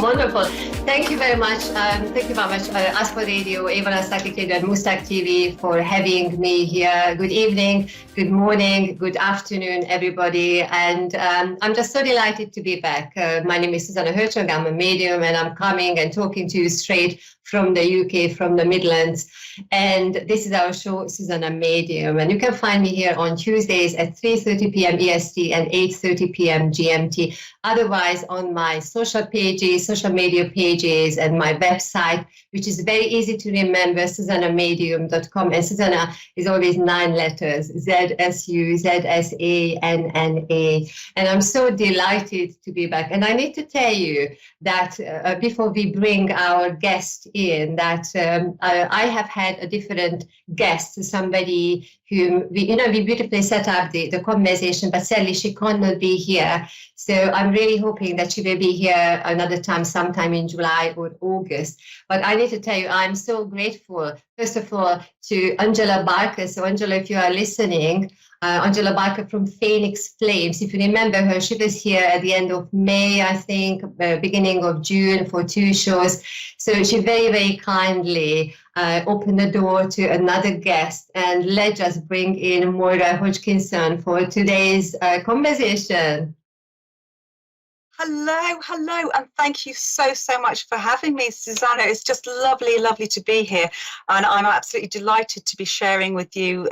Oh, wonderful. Thank you very much. Thank you very much, Aspa Radio, Evana Sakikid, and Mustak TV for having me here. Good evening, good morning, good afternoon, everybody. And I'm just so delighted to be back. My name is Zsuzsanna Hörcsög. I'm a medium, and I'm coming and talking to you straight from the UK, from the Midlands. And this is our show, Zsuzsanna Medium. And you can find me here on Tuesdays at 3:30 p.m. EST and 8:30 p.m. GMT. Otherwise, on my social pages, social media pages, and my website, which is very easy to remember, zsuzannamedium.com. And Zsuzsanna is always 9 letters, ZSUZSANNA. And I'm so delighted to be back. And I need to tell you that before we bring our guest in, that I have had a different guest, somebody whom we beautifully set up the conversation, but sadly she cannot be here. So I'm really hoping that she will be here another time, sometime in July or August. But I need to tell you, I'm so grateful, first of all, to Angela Barker. So Angela, if you are listening, Angela Barker from Phoenix Flames. If you remember her, she was here at the end of May, I think, beginning of June for 2 shows. So she very, very kindly opened the door to another guest and let us bring in Moira Hodgkinson for today's conversation. Hello, and thank you so much for having me, Zsuzsanna. It's just lovely to be here, and I'm absolutely delighted to be sharing with you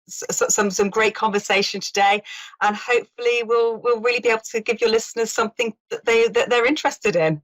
some great conversation today, and hopefully we'll really be able to give your listeners something that they're interested in.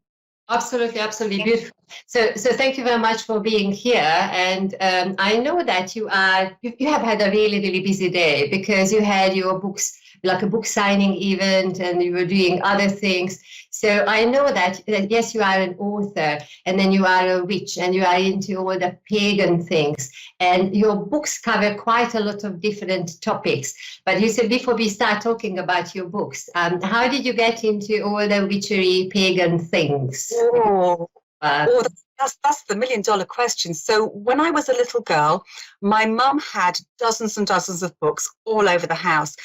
Absolutely beautiful. So thank you very much for being here. And I know that you have had a really busy day because you had your books, like a book signing event, and you were doing other things. So I know that yes, you are an author, and then you are a witch, and you are into all the pagan things. And your books cover quite a lot of different topics. But you said before we start talking about your books, how did you get into all the witchery pagan things? That's the $1 million question. So when I was a little girl, my mum had dozens and dozens of books all over the house,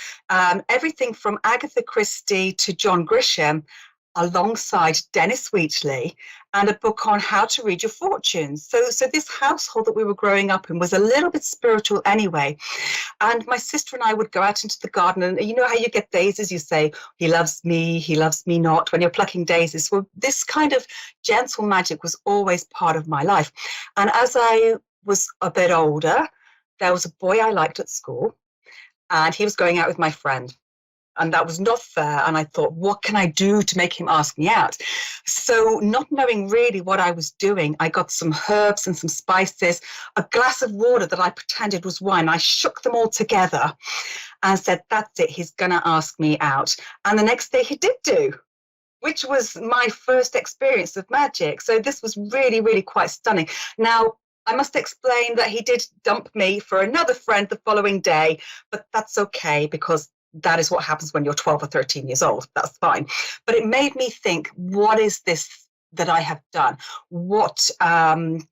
everything from Agatha Christie to John Grisham, alongside Dennis Wheatley, and a book on how to read your fortunes. So this household that we were growing up in was a little bit spiritual anyway. And my sister and I would go out into the garden, and you know how you get daisies, you say, he loves me not, when you're plucking daisies. Well, this kind of gentle magic was always part of my life. And as I was a bit older, there was a boy I liked at school, and he was going out with my friend. And that was not fair. And I thought, what can I do to make him ask me out? So not knowing really what I was doing, I got some herbs and some spices, a glass of water that I pretended was wine. I shook them all together and said, that's it, he's going to ask me out. And the next day he did do, which was my first experience of magic. So this was really quite stunning. Now, I must explain that he did dump me for another friend the following day, but that's okay because that is what happens when you're 12 or 13 years old. That's fine. But it made me think, what is this that I have done? What can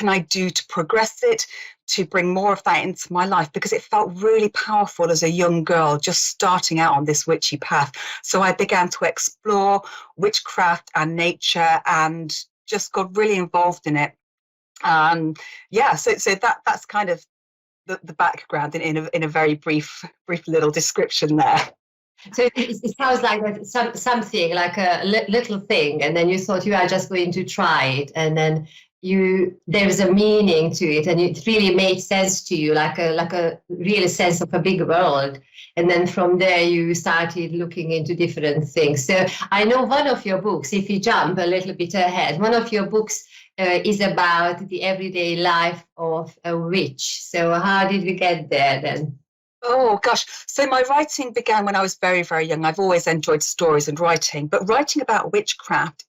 I do to progress it, to bring more of that into my life? Because it felt really powerful as a young girl, just starting out on this witchy path. So I began to explore witchcraft and nature and just got really involved in it. So that's kind of the background in a very brief little description there. So it sounds like that something like a little thing, and then you thought you are just going to try it, and then there's a meaning to it, and it really made sense to you, like a real sense of a big world. And then from there you started looking into different things. So I know one of your books, if you jump a little bit ahead, one of your books is about the everyday life of a witch. So how did we get there then? Oh, gosh. So my writing began when I was very young. I've always enjoyed stories and writing, but writing about witchcraft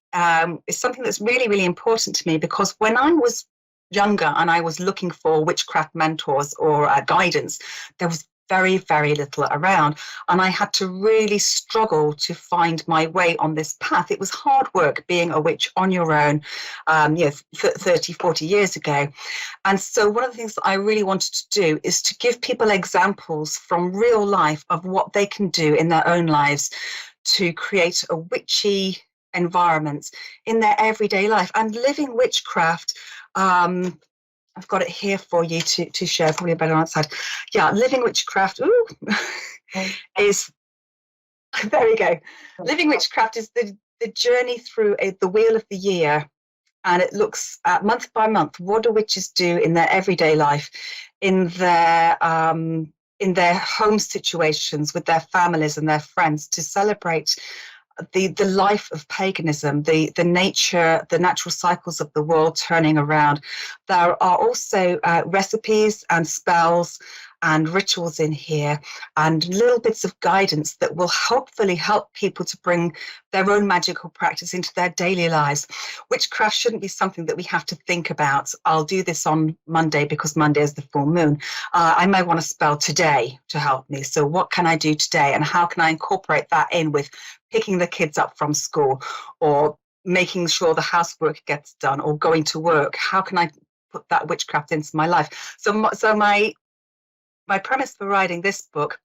is something that's really important to me, because when I was younger and I was looking for witchcraft mentors or guidance, there was very little around, and I had to really struggle to find my way on this path. It was hard work being a witch on your own 30, 40 years ago. And so one of the things that I really wanted to do is to give people examples from real life of what they can do in their own lives to create a witchy environments in their everyday life. And living witchcraft, I've got it here for you to share, probably better on outside. Yeah, living witchcraft is, there we go. Living witchcraft is the journey through the wheel of the year. And it looks at month by month, what do witches do in their everyday life, in their home situations with their families and their friends, to celebrate the life of paganism, the nature, the natural cycles of the world turning around. There are also recipes and spells and rituals in here, and little bits of guidance that will hopefully help people to bring their own magical practice into their daily lives. Witchcraft shouldn't be something that we have to think about. I'll do this on Monday because Monday is the full moon. I may want to spell today to help me. So what can I do today, and how can I incorporate that in with picking the kids up from school, or making sure the housework gets done, or going to work? How can I put that witchcraft into my life? So my premise for writing this book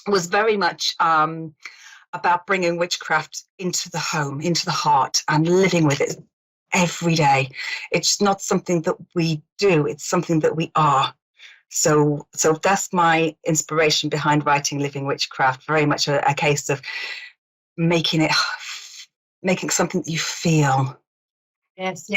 was very much about bringing witchcraft into the home, into the heart, and living with it every day. It's not something that we do, it's something that we are. So that's my inspiration behind writing Living Witchcraft, very much a case of making something that you feel. Yes.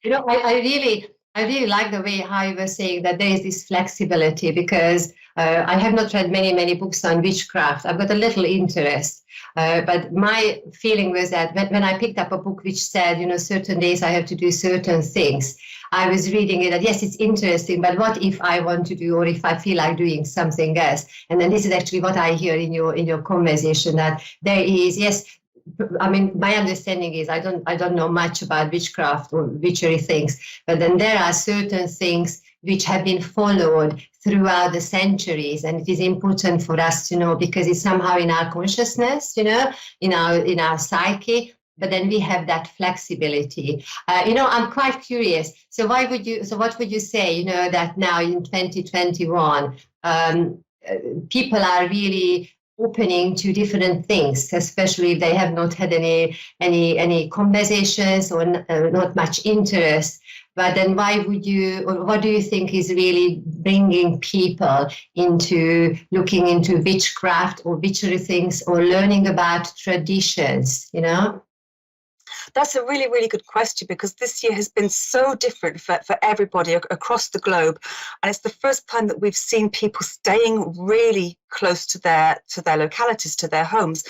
You know, I really like the way how you were saying that there is this flexibility, because I have not read many books on witchcraft. I've got a little interest, but my feeling was that when I picked up a book which said, you know, certain days I have to do certain things, I was reading it, and yes, it's interesting, but what if I want to do, or if I feel like doing something else? And then this is actually what I hear in your conversation, that there is, yes, I mean, my understanding is I don't know much about witchcraft or witchery things, but then there are certain things which have been followed throughout the centuries, and it is important for us to know, because it's somehow in our consciousness, you know, in our psyche. But then we have that flexibility. You know, I'm quite curious. So what would you say, you know, that now in 2021, people are really opening to different things, especially if they have not had any conversations or not much interest. But then why would you, or what do you think is really bringing people into looking into witchcraft or witchery things, or learning about traditions, you know? That's a really, really good question, because this year has been so different for everybody across the globe. And it's the first time that we've seen people staying really close to their localities, to their homes.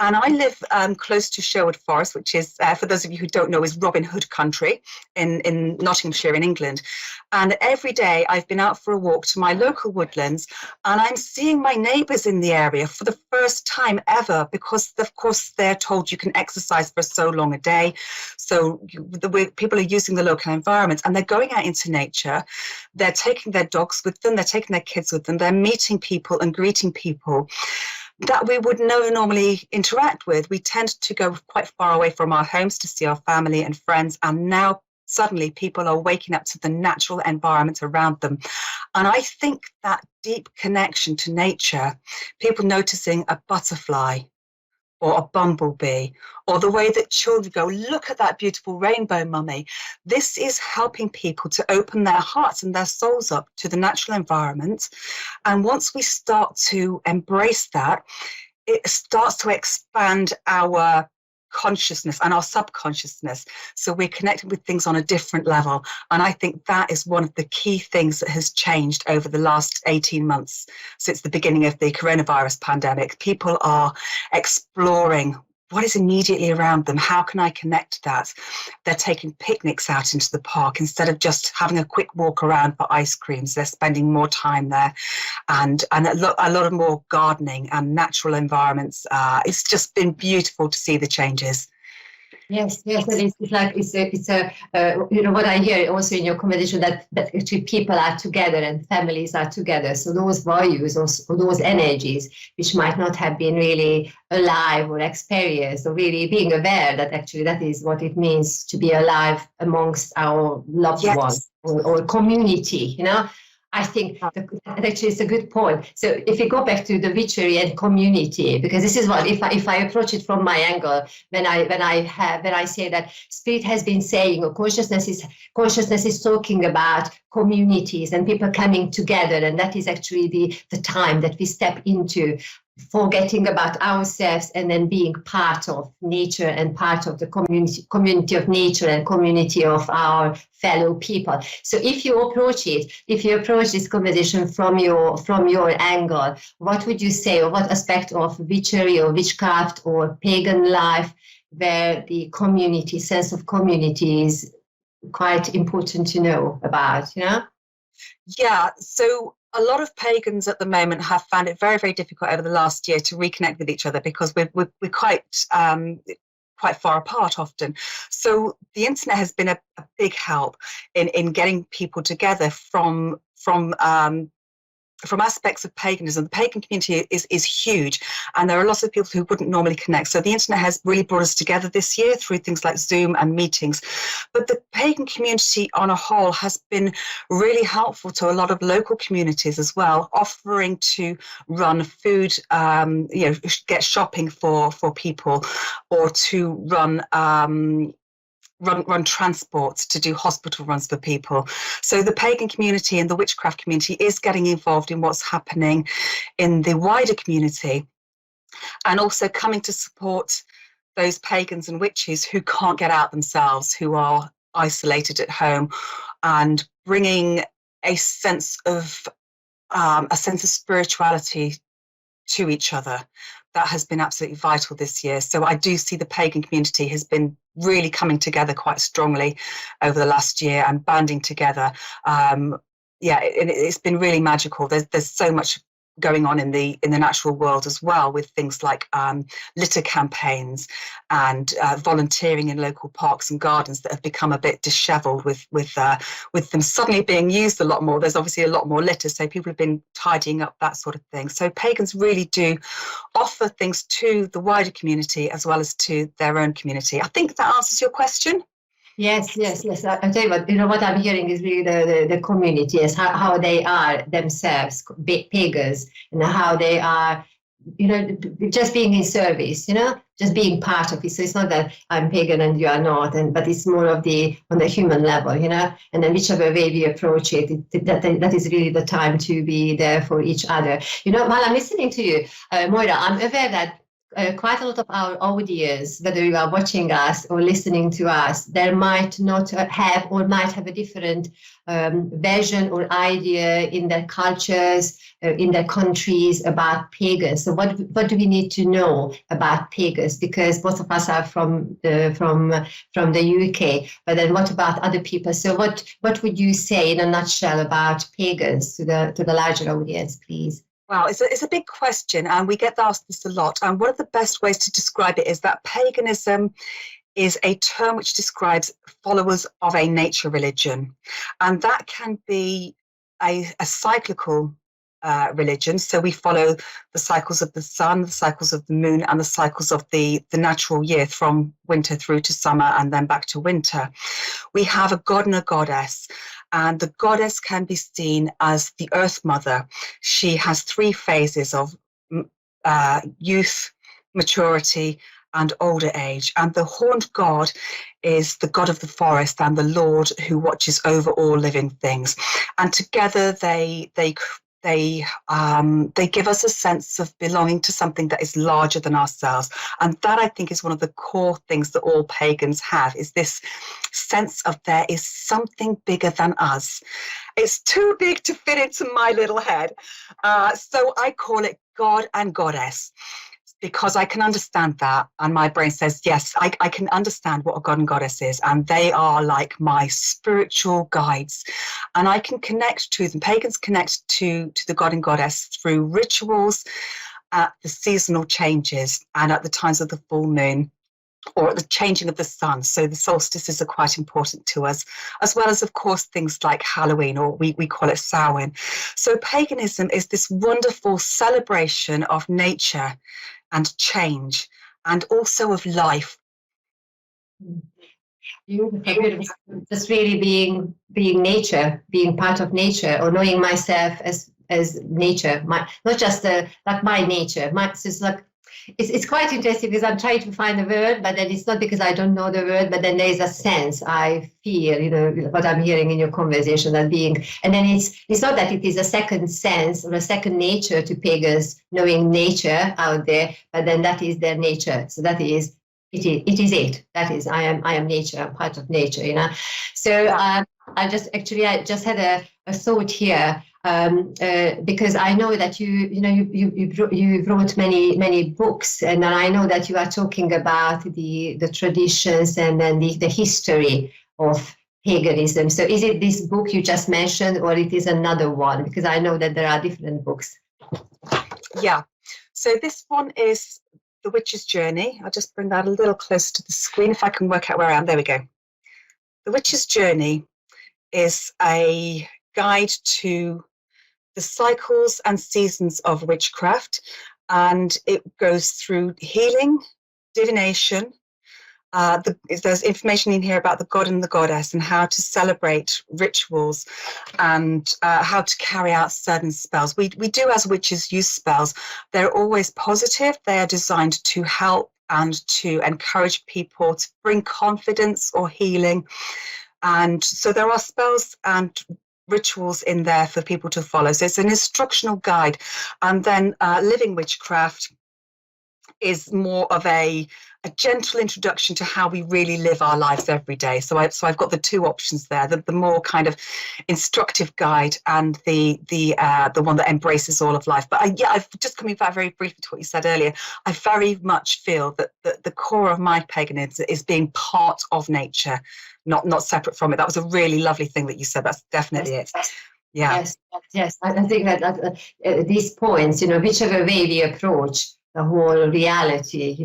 And I live close to Sherwood Forest, which is, for those of you who don't know, is Robin Hood country in Nottinghamshire in England. And every day I've been out for a walk to my local woodlands, and I'm seeing my neighbours in the area for the first time ever, because of course they're told you can exercise for so long a day. So people are using the local environment, and they're going out into nature. They're taking their dogs with them, they're taking their kids with them, they're meeting people and greeting people that we would normally interact with. We tend to go quite far away from our homes to see our family and friends, and now suddenly people are waking up to the natural environment around them. And I think that deep connection to nature, people noticing a butterfly or a bumblebee, or the way that children go, look at that beautiful rainbow, mummy. This is helping people to open their hearts and their souls up to the natural environment. And once we start to embrace that, it starts to expand our consciousness and our subconsciousness. So we're connected with things on a different level. And I think that is one of the key things that has changed over the last 18 months since the beginning of the coronavirus pandemic. People are exploring what is immediately around them. How can I connect to that? They're taking picnics out into the park instead of just having a quick walk around for ice creams. They're spending more time there, and a lot of more gardening and natural environments. It's just been beautiful to see the changes. Yes, and it's you know what I hear also in your conversation, that actually people are together and families are together. So those values or those energies which might not have been really alive or experienced, or really being aware that actually that is what it means to be alive amongst our loved ones or community, you know. I think that is a good point. So if you go back to the witchery and community, because this is what, if I approach it from my angle, when I say that spirit has been saying, or consciousness is talking about communities and people coming together, and that is actually the time that we step into, forgetting about ourselves and then being part of nature and part of the community of nature and community of our fellow people. So if you approach this conversation from your angle, what would you say, or what aspect of witchery or witchcraft or pagan life where the community, sense of community is quite important to know about, Yeah, so a lot of pagans at the moment have found it very, very difficult over the last year to reconnect with each other because we're quite far apart often. So the internet has been a big help in getting people together from aspects of paganism. The pagan community is huge, and there are lots of people who wouldn't normally connect. So the internet has really brought us together this year through things like Zoom and meetings. But the pagan community on a whole has been really helpful to a lot of local communities as well, offering to run food, get shopping for people, or to run transports, to do hospital runs for people. So the pagan community and the witchcraft community is getting involved in what's happening in the wider community, and also coming to support those pagans and witches who can't get out themselves, who are isolated at home, and bringing a sense of spirituality to each other. That has been absolutely vital this year. So I do see the pagan community has been really coming together quite strongly over the last year and banding together. It's been really magical. There's so much going on in the natural world as well, with things like litter campaigns and volunteering in local parks and gardens that have become a bit disheveled with them suddenly being used a lot more. There's obviously a lot more litter, so people have been tidying up, that sort of thing. So pagans really do offer things to the wider community as well as to their own community. I think that answers your question. Yes. I tell you what I'm hearing is really the community, yes, how they are themselves, pagans, and how they are, just being in service, just being part of it. So it's not that I'm pagan and you are not, but it's more of on the human level, and then whichever way we approach it, that is really the time to be there for each other. While I'm listening to you, Moira, I'm aware that quite a lot of our audience, whether you are watching us or listening to us, there might not have or might have a different version or idea in their cultures, in their countries about pagans. So what do we need to know about pagans? Because both of us are from the UK, but then what about other people? So what would you say in a nutshell about pagans to the larger audience, please? Wow, it's a big question, and we get asked this a lot. And one of the best ways to describe it is that paganism is a term which describes followers of a nature religion. And that can be a cyclical religion. So we follow the cycles of the sun, the cycles of the moon, and the cycles of the natural year, from winter through to summer and then back to winter. We have a god and a goddess. And the goddess can be seen as the Earth Mother. She has 3 phases of youth, maturity, and older age. And the horned god is the god of the forest and the Lord who watches over all living things. And together they give us a sense of belonging to something that is larger than ourselves. And that, I think, is one of the core things that all pagans have, is this sense of there is something bigger than us. It's too big to fit into my little head. So I call it God and Goddess, because I can understand that. And my brain says, yes, I can understand what a god and goddess is. And they are like my spiritual guides. And I can connect to them. Pagans connect to the god and goddess through rituals at the seasonal changes and at the times of the full moon, or at the changing of the sun. So the solstices are quite important to us, as well as, of course, things like Halloween, or we call it Samhain. So paganism is this wonderful celebration of nature and change, and also of life. Beautiful, beautiful. Just really being nature, being part of nature, or knowing myself as nature. Not just like my nature. It's like it's quite interesting because I'm trying to find a word, but then it's not because I don't know the word, but then there's a sense I feel, what I'm hearing in your conversation, that being, and then it's not that it is a second sense or a second nature to pagans, knowing nature out there, but then that is their nature. So that is it. That is, I am nature. I'm part of nature. So I just had a thought here, because I know that you wrote many books, and then I know that you are talking about the traditions and then the history of paganism. So is it this book you just mentioned, or it is another one? Because I know that there are different books. Yeah. So this one is The Witch's Journey. I'll just bring that a little closer to the screen if I can work out where I am. There we go. The Witch's Journey is a guide to the cycles and seasons of witchcraft, and it goes through healing, divination. There's information in here about the god and the goddess and how to celebrate rituals and how to carry out certain spells. We do, as witches, use spells. They're always positive. They are designed to help and to encourage people to bring confidence or healing. And so there are spells and rituals in there for people to follow. So it's an instructional guide. And then Living Witchcraft is more of a gentle introduction to how we really live our lives every day. So I've got the two options there, the more kind of instructive guide and the one that embraces all of life. But I've just coming back very briefly to what you said earlier. I very much feel that the core of my paganism is being part of nature, not separate from it. That was a really lovely thing that you said. That's definitely it. Yeah. Yes. I think that these points, whichever way we approach the whole reality,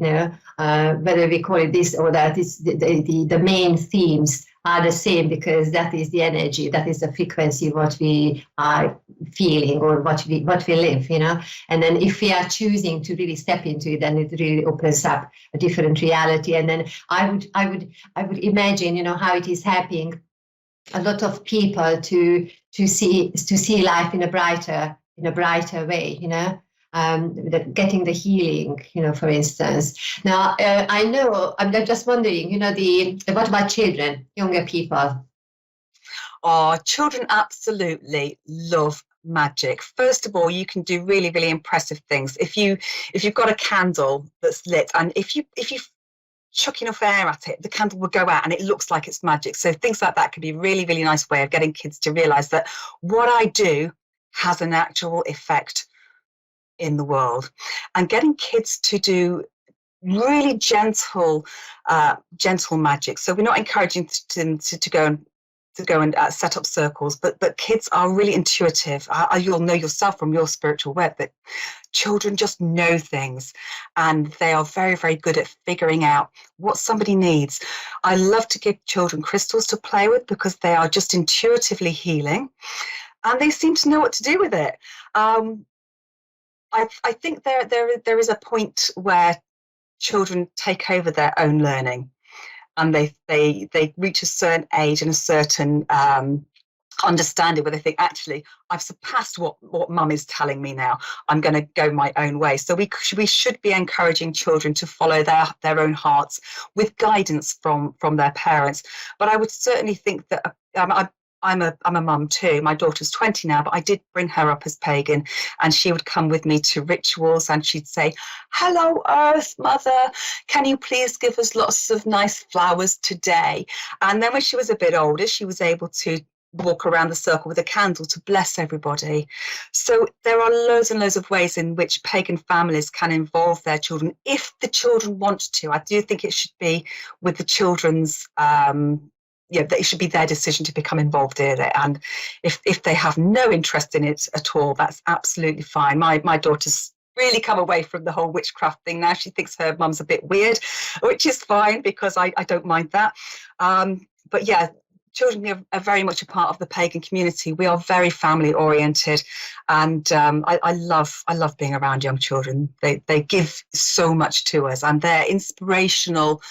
whether we call it this or that, is the main themes are the same, because that is the energy, that is the frequency, what we are feeling or what we live, And then if we are choosing to really step into it, then it really opens up a different reality. And then I would imagine, how it is helping a lot of people to see life in a brighter way, getting the healing, for instance. Now, I know, I'm just wondering, what about children, younger people? Oh, children absolutely love magic. First of all, you can do really, really impressive things. If you've got a candle that's lit, and if you chuck enough air at it, the candle will go out and it looks like it's magic. So things like that can be a really, really nice way of getting kids to realize that what I do has an actual effect in the world. And getting kids to do really gentle magic. So we're not encouraging them to go and set up circles, but kids are really intuitive. You'll know yourself from your spiritual work that children just know things, and they are very, very good at figuring out what somebody needs. I love to give children crystals to play with because they are just intuitively healing, and they seem to know what to do with it. I think there is a point where children take over their own learning, and they reach a certain age and a certain understanding where they think, actually, I've surpassed what mum is telling me now. I'm going to go my own way. So we should be encouraging children to follow their own hearts with guidance from their parents. But I would certainly think that I'm a mum too. My daughter's 20 now, but I did bring her up as pagan, and she would come with me to rituals and she'd say, "Hello, Earth Mother, can you please give us lots of nice flowers today?" And then when she was a bit older, she was able to walk around the circle with a candle to bless everybody. So there are loads and loads of ways in which pagan families can involve their children if the children want to. I do think it should be with the children's that it should be their decision to become involved in it. And if they have no interest in it at all, that's absolutely fine. My daughter's really come away from the whole witchcraft thing now. She thinks her mum's a bit weird, which is fine because I don't mind that. But yeah, children are very much a part of the pagan community. We are very family oriented, and I love being around young children. They give so much to us, and they're inspirational.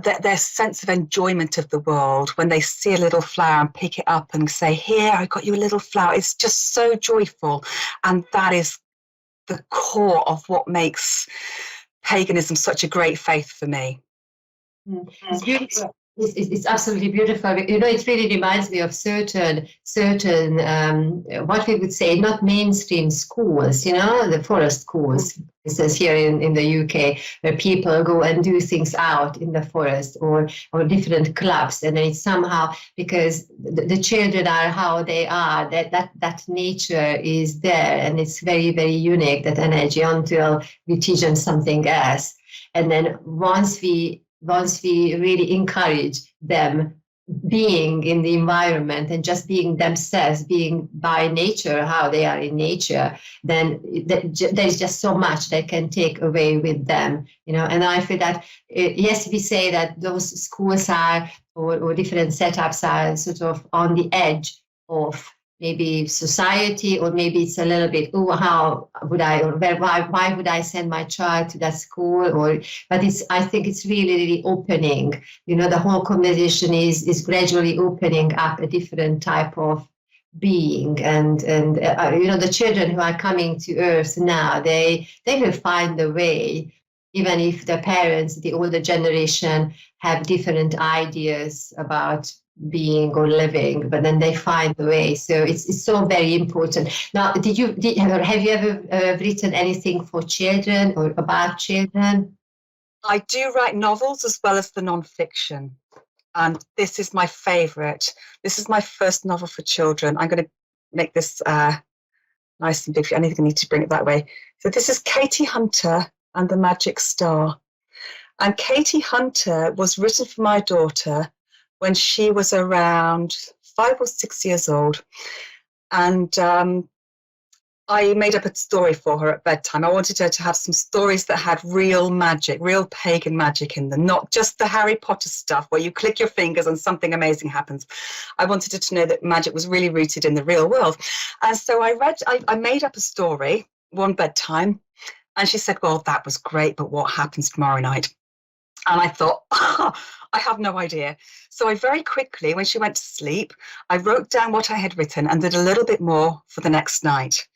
their sense of enjoyment of the world when they see a little flower and pick it up and say, here, I got you a little flower. It's just so joyful. And that is the core of what makes paganism such a great faith for me. It's beautiful. It's absolutely beautiful. You know, it really reminds me of certain what we would say not mainstream schools. You know, the forest schools. For instance, here in the UK, where people go and do things out in the forest, or different clubs, and it's somehow because the children are how they are. That nature is there, and it's very, very unique, that energy, until we teach them something else, and then once we really encourage them being in the environment and just being themselves, being by nature, how they are in nature, then there's just so much they can take away with them, you know. And I feel that, yes, we say that those schools are, or different setups are sort of on the edge of maybe society, or maybe it's a little bit, oh, how would I, or why would I send my child to that school? But I think it's really, really opening, you know, the whole conversation is gradually opening up a different type of being, and you know, the children who are coming to earth now, they will find a way, even if the parents, the older generation, have different ideas about being or living, but then they find a way. So it's so very important. Now, have you ever written anything for children or about children? I do write novels as well as the non-fiction, and this is my favorite. This is my first novel for children. I'm going to make this nice and big. I think I need to bring it that way. So this is Katie Hunter and the Magic Star. And Katie Hunter was written for my daughter when she was around 5 or 6 years old. And I made up a story for her at bedtime. I wanted her to have some stories that had real magic, real pagan magic in them, not just the Harry Potter stuff where you click your fingers and something amazing happens. I wanted her to know that magic was really rooted in the real world. And so I made up a story one bedtime, and she said, well, that was great, but what happens tomorrow night? And I thought, I have no idea. So I very quickly, when she went to sleep, I wrote down what I had written and did a little bit more for the next night.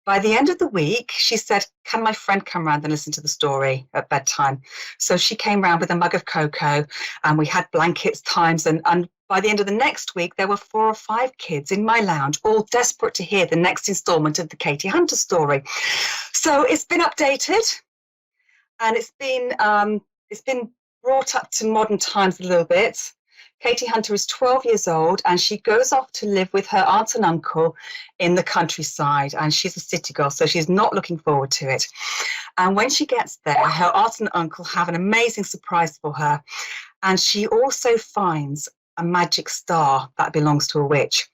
By the end of the week, she said, can my friend come round and listen to the story at bedtime? So she came round with a mug of cocoa, and we had blankets times. And by the end of the next week, there were 4 or 5 kids in my lounge, all desperate to hear the next installment of the Katie Hunter story. So it's been updated, and it's been brought up to modern times a little bit. Katie Hunter is 12 years old, and she goes off to live with her aunt and uncle in the countryside, and she's a city girl, so she's not looking forward to it. And when she gets there, her aunt and uncle have an amazing surprise for her, and she also finds a magic star that belongs to a witch,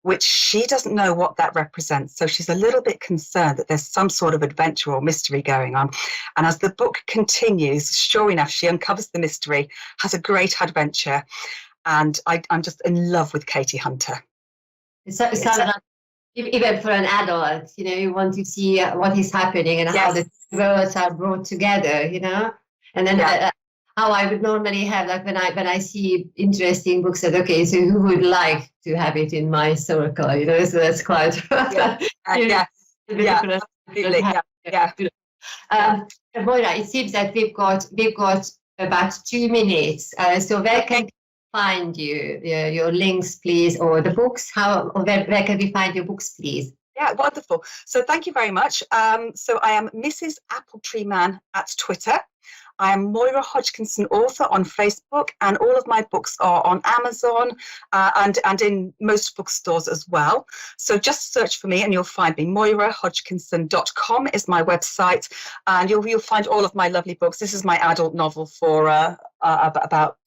which she doesn't know what that represents. So she's a little bit concerned that there's some sort of adventure or mystery going on. And as the book continues, sure enough, she uncovers the mystery, has a great adventure. And I'm just in love with Katie Hunter. It's like, even for an adult, you know, you want to see what is happening and how the worlds are brought together, you know. And then how I would normally have, like when I see interesting books, that okay, so who would like to have it in my circle, you know? So that's quite Moira, it seems that we've got about 2 minutes. So where can we find you? Your links, please, or the books? Where can we find your books, please? Yeah, wonderful. So thank you very much. So I am Mrs. Appletree Man at Twitter. I am Moira Hodgkinson, author, on Facebook, and all of my books are on Amazon and in most bookstores as well. So just search for me and you'll find me. MoiraHodgkinson.com is my website, and you'll find all of my lovely books. This is my adult novel for about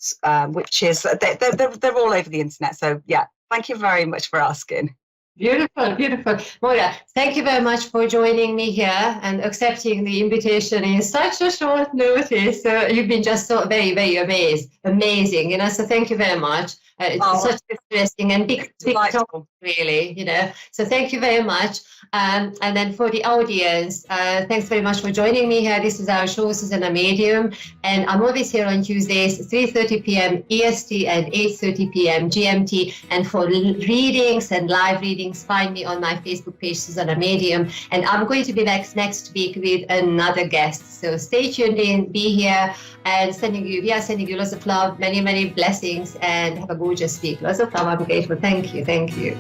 witches. They're all over the internet. So yeah, thank you very much for asking. Beautiful, beautiful. Moira, thank you very much for joining me here and accepting the invitation in such a short notice. You've been just so very, very amazing, you know, so thank you very much. It's such interesting and big topic, delightful. really, you know. So thank you very much. And then for the audience, thanks very much for joining me here. This is our show, Zsuzsanna Medium, and I'm always here on Tuesdays, 3:30 p.m. EST and 8:30 p.m. GMT. And for readings and live readings, find me on my Facebook page, Zsuzsanna Medium. And I'm going to be back next week with another guest. So stay tuned in, be here, and we are sending you lots of love, many, many blessings, and have a gorgeous week. Lots of love. I'm grateful. Thank you. Thank you.